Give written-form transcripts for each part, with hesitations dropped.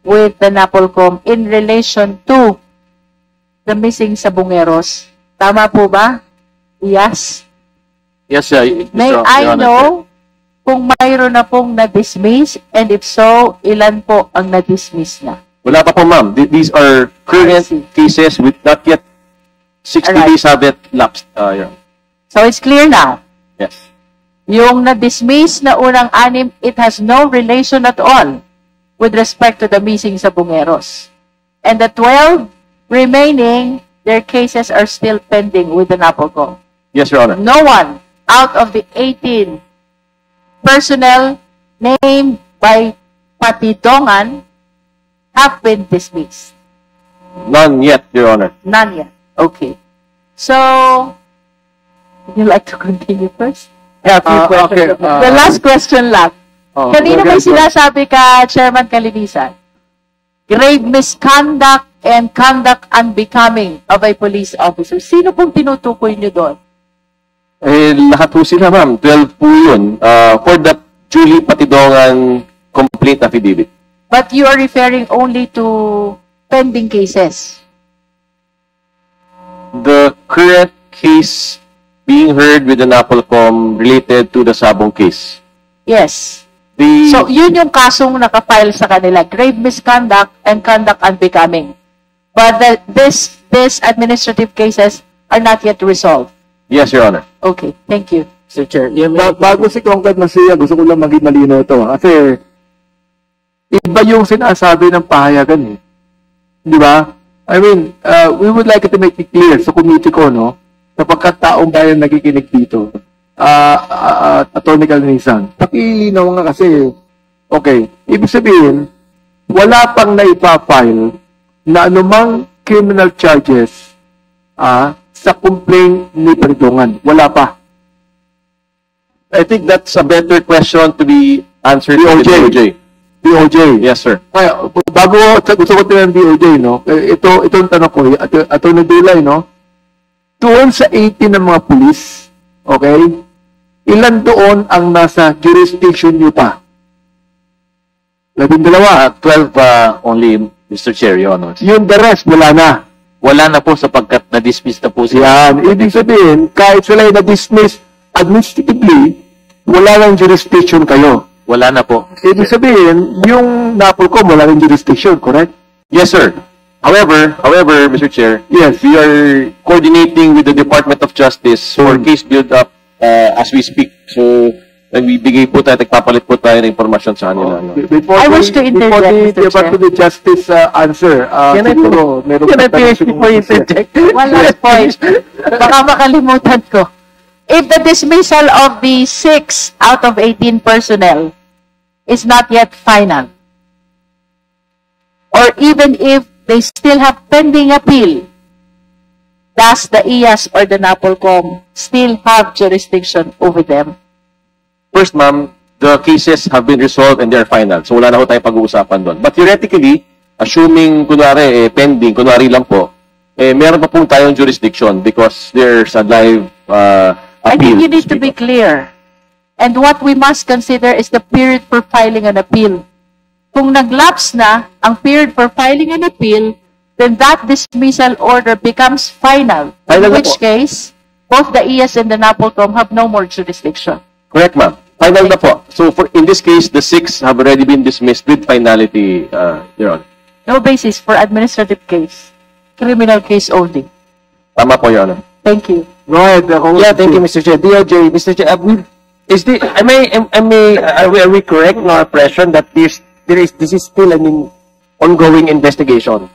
with the NAPOLCOM in relation to the missing Sabongeros. Tama po ba? Yes. Yes, sir. May I know kung mayroon na pong na-dismiss, and if so, ilan po ang na-dismiss na? Wala pa po, ma'am. These are current cases with not yet 60 days have it lapsed. Yeah. So it's clear now. Yes. Yung na-dismiss na unang 6, it has no relation at all with respect to the missing Sabongeros. And the 12 remaining, their cases are still pending with the NAPOLCOM. Yes, Your Honor. No one out of the 18 personnel named by Patidongan have been dismissed. None yet, Your Honor. None yet. Okay. So, would you like to continue first? Yeah, okay. The last question lang. Kanina may sinasabi ka, Chairman Kalinisan, grave misconduct and conduct unbecoming of a police officer. Sino pong tinutukoy niyo doon? Eh, lahat po sila, ma'am. 12 po yun. For the Julie Patidongan complaint affidavit. But you are referring only to pending cases. The current case being heard with the NAPOLCOM related to the Sabong case. Yes. The, So, yun yung kasong nakafile sa kanila. Grave misconduct and conduct unbecoming. But this administrative cases are not yet resolved. yes, Your Honor. Okay, thank you. Sir Chair, bago si Congress Masiya, gusto ko lang maging malino ito. Kasi, iba yung sinasabi ng pahayagan eh. Di ba? I mean, we would like to make it clear sa committee ko, no? Kapag taong bayan nakikinig dito, Atty. Kalinisan, pakilinaw nga kasi, okay, ibig sabihin, wala pang naipafile na anumang criminal charges sa complaint ni Patidongan. Wala pa. I think that's a better question to be answered by the DOJ. DOJ. Yes, sir. Kaya, bago gusto ko tinanong DOJ, no? Itong tanong ko, Atty. Dulay, no? Doon sa 18 ng mga pulis, okay? Ilan doon ang nasa jurisdiction nyo pa? 12? 12 only, Mr. Chair, Your Honor. Yung the rest, wala na. Wala na po sapagkat na-dismiss na po sila. Yan. Ibig sabihin, kahit sila ay na-dismiss administratively, wala nang jurisdiction kayo. Wala na po. Ibig sabihin, yung NAPOLCOM, wala nang jurisdiction, correct? Yes, sir. However, Mr. Chair, Yes. we are coordinating with the Department of Justice for case build-up as we speak. So, nagbibigay po tayo, nagpapalit po tayo ng informasyon sa kanila. I wish to interject, Mr. Chair. Before the justice answer, siguro, meron Can I finish before you interject? One last point. Baka makalimutan ko. If the dismissal of the 6 out of 18 personnel is not yet final, or even if they still have pending appeal, does the IAS or the NAPOLCOM still have jurisdiction over them? First, ma'am, the cases have been resolved and they are final. So, wala na ho tayong pag-uusapan doon. But theoretically, assuming, kunwari, pending, kunwari lang po, meron pa po tayong jurisdiction because there's a live I appeal. think you need to be clear. And what we must consider is the period for filing an appeal. Kung nag-lapse na ang period for filing an appeal, then that dismissal order becomes final. Final In na which po. case, both the IAS and the NAPOLCOM have no more jurisdiction. Correct, ma'am. Final na po. So, in this case, the 6 have already been dismissed with finality, Your Honor. No basis for administrative case. Criminal case only. Tama po, Your Honor. Thank you. Go ahead. Yeah, thank you, Mr. Chair. DOJ, Mr. Chair, are we correct in our impression that this is still an ongoing investigation?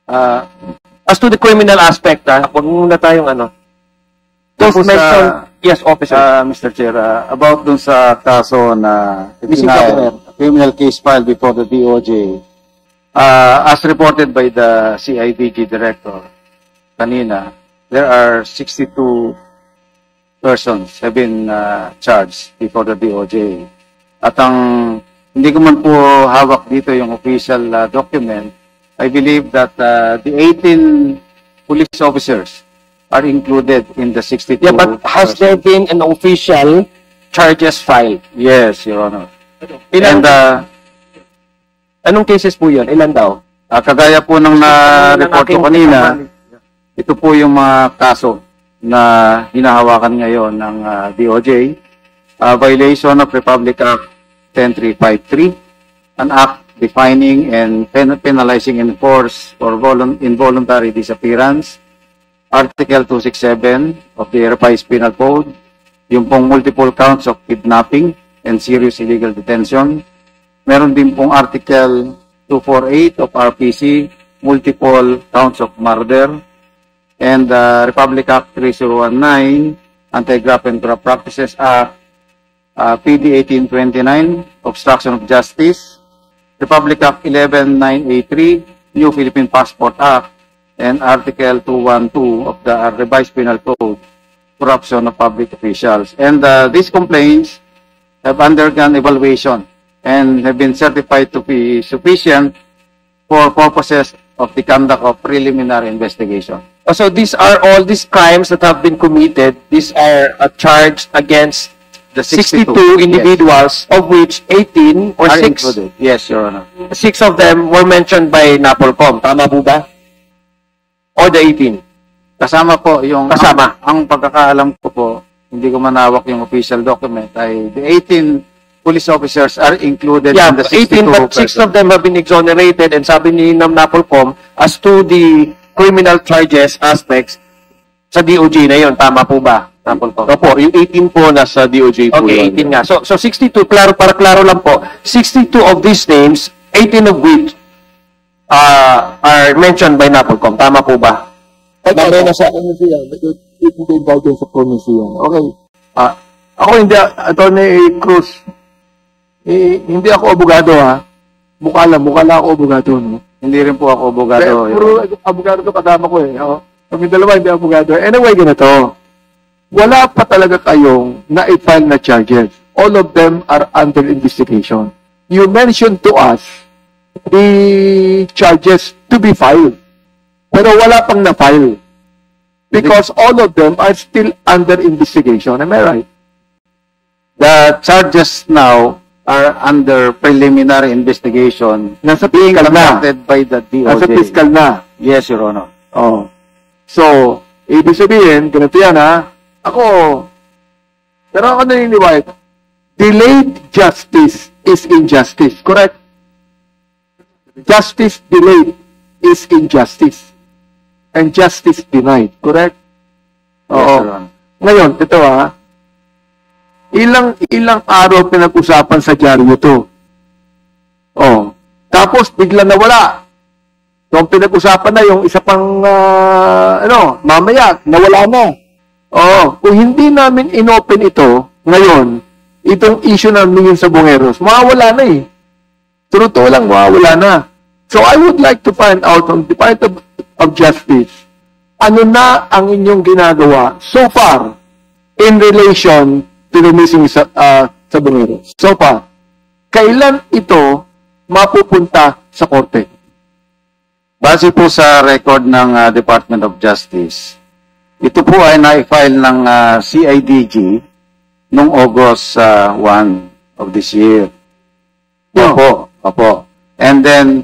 As to the criminal aspect, wag muna tayong ano. Tapos Yes, officer. Mr. Chair, about dun sa kaso na Missing criminal case filed before the DOJ, as reported by the CIDG director kanina, there are 62 persons have been charged before the DOJ. At ang hindi ko man po hawak dito yung official document, I believe that the 18 police officers are included in the 62. Yeah, but has there been an official charges filed? Yes, Your Honor. And Anong cases po yun? Ilan daw? Kagaya po ng na-report ko kanina, ito po yung mga kaso na hinahawakan ngayon ng DOJ. Violation of Republic Act 10353, an act defining and penalizing enforced or involuntary disappearance. Article 267 of the Revised Penal Code, yung pong multiple counts of kidnapping and serious illegal detention. Meron din pong Article 248 of RPC, multiple counts of murder. And Republic Act 3019, Anti-Graft and Graft Practices Act, PD 1829, Obstruction of Justice, Republic Act 11983, New Philippine Passport Act, and Article 212 of the Revised Penal Code, Corruption of Public Officials. And these complaints have undergone evaluation and have been certified to be sufficient for purposes of the conduct of preliminary investigation. So these are all these crimes that have been committed. These are charged against The 62 individuals, of which 18 or are 6, included. Yes, Your Honor. 6 of them were mentioned by NAPOLCOM. Tama po ba? Or the 18? Kasama po yung Kasama. Ang pagkakaalam ko po, hindi ko manawak yung official document, ay the 18 police officers are included Yeah, in the 62 18, but 6 of them have been exonerated, and sabi ni NAPOLCOM, as to the criminal charges aspects, sa DOJ na yun. Tama po ba? NAPOLCOM? Opo, yung 18 po nasa DOJ po Okay, yun. 18 nga. So 62, para klaro lang po, 62 of these names, 18 of which are mentioned by NAPOLCOM. Tama po ba? Mamaya na sa komisiyan. Ito involved din sa komisiyan. Okay. Ako hindi, Attorney Cruz, hindi ako abogado ha. Mukha lang ako abogado. No? Hindi rin po ako abogado. Puro abogado to kasama ko eh. Oh. Kami dalawa hindi abogado. Anyway, ganito. Wala pa talaga kayong na-file na charges. All of them are under investigation. You mentioned to us the charges to be filed. Pero wala pang na-file. Because all of them are still under investigation. Am I right? The charges now are under preliminary investigation Nasa being fiscal na. conducted by the DOJ. Nasa fiscal na. Yes, Your Honor. Oh. So, ibig sabihin, ganito yan ha. Pero ako naniniwala, delayed justice is injustice. Correct? Justice delayed is injustice. And justice denied. Correct? Yes, Oo. Your Honor. Ngayon, ito ha. Ilang araw pinag-usapan sa dyaryo to. Oh. Tapos, bigla nawala. So, pinag-usapan na yung isa pang, mamaya, nawala na. Oo. Kung hindi namin inopen ito, ngayon, itong issue namin sa Bungeros, mawawala na eh. Totoo lang, mawawala na. So, I would like to find out from the Department of Justice, ano na ang inyong ginagawa so far in relation to the missing sa Bungeros? So far, kailan ito mapupunta sa korte? Base po sa record ng Department of Justice, ito po ay na-file ng CIDG noong August 1 of this year. No. Opo. And then,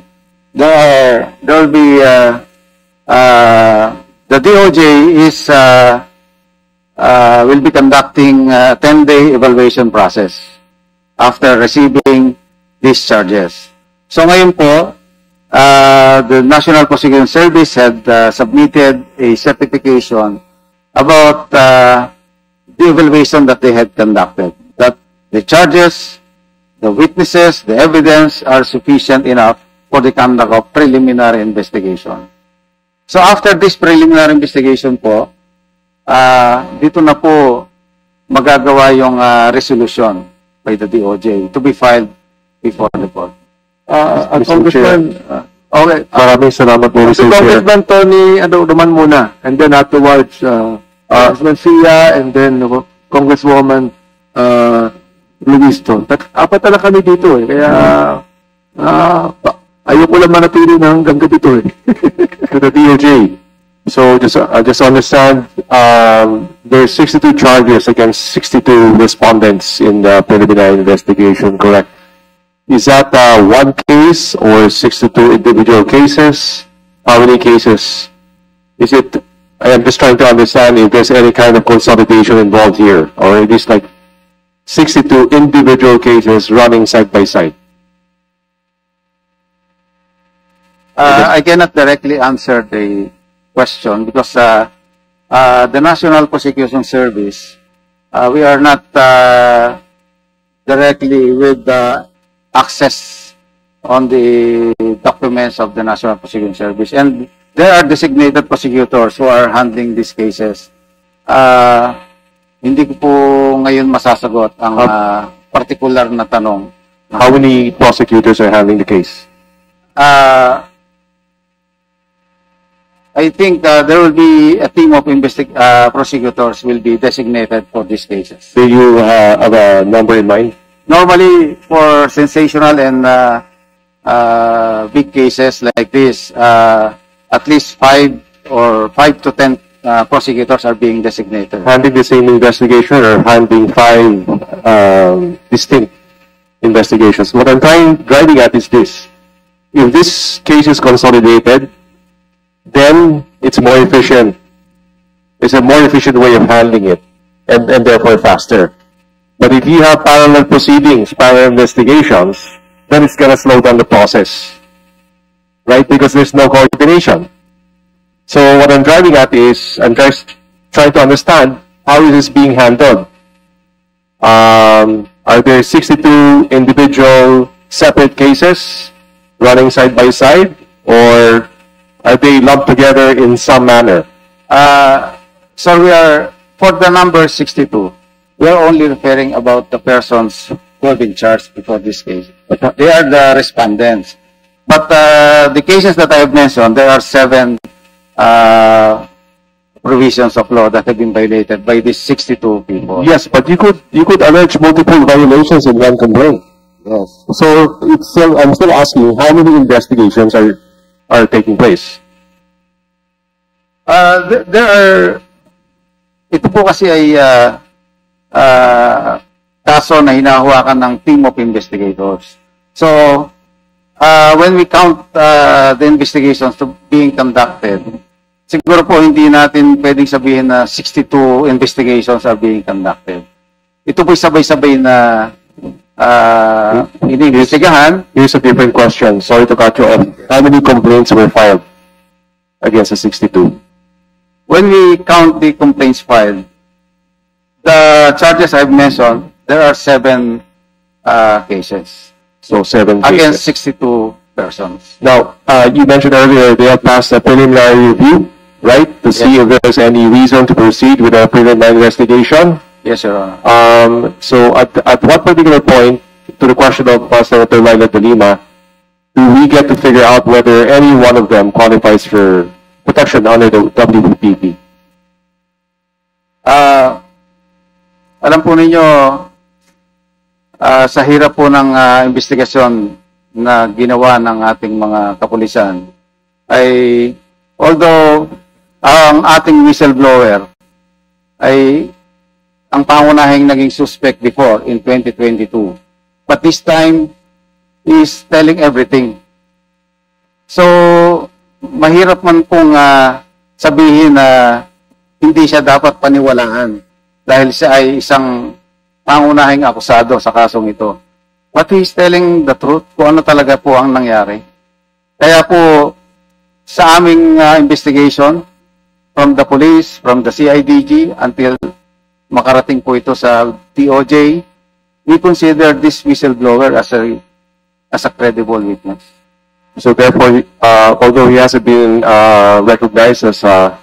there will be, the DOJ will be conducting a 10-day evaluation process after receiving these charges. So ngayon po, the National Prosecution Service had submitted a certification about the evaluation that they had conducted, that the charges, the witnesses, the evidence are sufficient enough for the conduct of preliminary investigation. So after this preliminary investigation po, dito na po magagawa yung resolution by the DOJ to be filed before the court. Congressman, okay. Maraming salamat po, Si Congressman Tony Duman muna, and then afterwards, Congressman Sia, and then Congresswoman Luisto. Apat na lang kami dito eh, kaya ayoko lang manatili na hanggang dito eh. To the DOJ. So just understand, there's 62 charges against 62 respondents in the preliminary investigation, correct? Is that one case or 62 individual cases? How many cases? Is it, I am just trying to understand if there's any kind of consolidation involved here, or it is like 62 individual cases running side by side? I cannot directly answer the question because the National Prosecution Service, we are not directly with the access on the documents of the National Prosecution Service, and there are designated prosecutors who are handling these cases. Hindi ko po ngayon masasagot ang particular na tanong. How many prosecutors are handling the case? I think there will be a team of prosecutors will be designated for these cases. Do you have a number in mind? Normally, for sensational and big cases like this, at least 5 to 10 prosecutors are being designated. Handling the same investigation or handling 5 distinct investigations? What I'm driving at is this. If this case is consolidated, then it's more efficient. It's a more efficient way of handling it, and therefore faster. But if you have parallel proceedings, parallel investigations, then it's going to slow down the process, right? Because there's no coordination. So what I'm driving at is, I'm just trying to understand how is this being handled. Are there 62 individual separate cases running side by side, or are they lumped together in some manner? So we are, for the number 62, we are only referring about the persons who have been charged before this case. They are the respondents. But the cases that I have mentioned, there are 7 provisions of law that have been violated by these 62 people. Yes, but you could allege multiple violations in one complaint. Yes. So it's still, I'm still asking, how many investigations are taking place? There are, ito po kasi ay kaso na hinahawakan ng team of investigators. So, when we count the investigations to being conducted, siguro po hindi natin pwedeng sabihin na 62 investigations are being conducted. Ito po sabay-sabay na iniimbestigahan. Here's a different question. Sorry to cut you off. How many complaints were filed against the 62? When we count the complaints filed, the charges I've mentioned, there are 7 cases. So 7 Against cases. 62 persons. Now, you mentioned earlier they have passed a preliminary review, right? To see if there's any reason to proceed with a preliminary investigation. Yes, Your Honor. So at what particular point, to the question of Senator Laila de Lima, do we get to figure out whether any one of them qualifies for protection under the WPP? Alam po ninyo, sa hirap po ng investigasyon na ginawa ng ating mga kapulisan, ay although ang ating whistleblower ay ang pangunahing naging suspect before in 2022, but this time is telling everything. So, mahirap man pong sabihin na hindi siya dapat paniwalaan dahil siya ay isang pangunahing akusado sa kasong ito. But he is telling the truth kung ano talaga po ang nangyari. Kaya po sa aming investigation from the police, from the CIDG until makarating po ito sa DOJ, we consider this whistleblower as a credible witness. So therefore, although he hasn't been recognized as a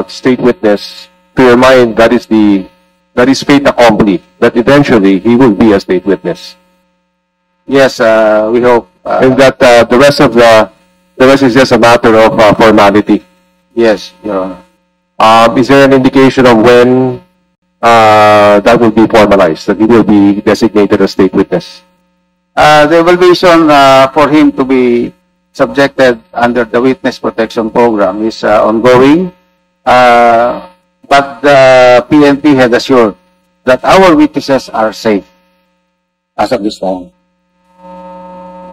state witness, to your mind, that is fait accompli, that eventually he will be a state witness. Yes, we hope. And that the rest is just a matter of formality. Yes, Your Honor. Is there an indication of when that will be formalized, that he will be designated a state witness? The evaluation for him to be subjected under the Witness Protection Program is ongoing, but the PNP had assured that our witnesses are safe as of this time.